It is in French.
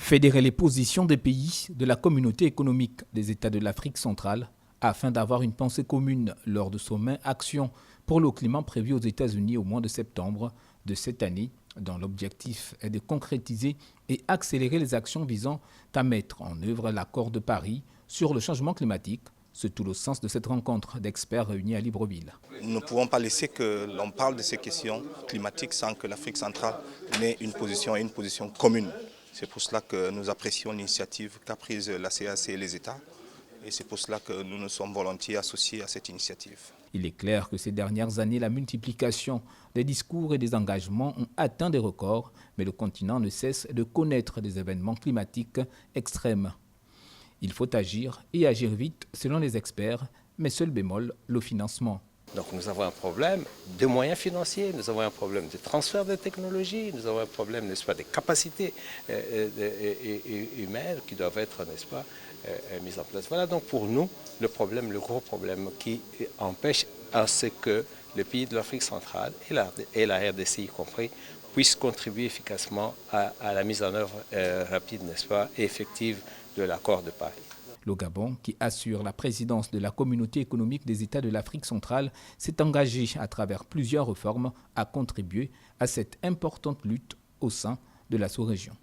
Fédérer les positions des pays de la communauté économique des États de l'Afrique centrale afin d'avoir une pensée commune lors de sommet Action pour le climat prévu aux États-Unis au mois de septembre de cette année, dont l'objectif est de concrétiser et accélérer les actions visant à mettre en œuvre l'accord de Paris sur le changement climatique. C'est tout le sens de cette rencontre d'experts réunis à Libreville. Nous ne pouvons pas laisser que l'on parle de ces questions climatiques sans que l'Afrique centrale n'ait une position commune. C'est pour cela que nous apprécions l'initiative qu'a prise la CAC et les États. Et c'est pour cela que nous nous sommes volontiers associés à cette initiative. Il est clair que ces dernières années, la multiplication des discours et des engagements ont atteint des records, mais le continent ne cesse de connaître des événements climatiques extrêmes. Il faut agir et agir vite selon les experts, mais seul bémol, le financement. Donc nous avons un problème de moyens financiers, nous avons un problème de transfert de technologies, nous avons un problème, n'est-ce pas, des capacités humaines qui doivent être, n'est-ce pas, mises en place. Voilà donc pour nous le gros problème qui empêche à ce que le pays de l'Afrique centrale et la RDC y compris puissent contribuer efficacement à la mise en œuvre rapide, n'est-ce pas, et effective de l'accord de Paris. Le Gabon, qui assure la présidence de la communauté économique des États de l'Afrique centrale, s'est engagé à travers plusieurs réformes à contribuer à cette importante lutte au sein de la sous-région.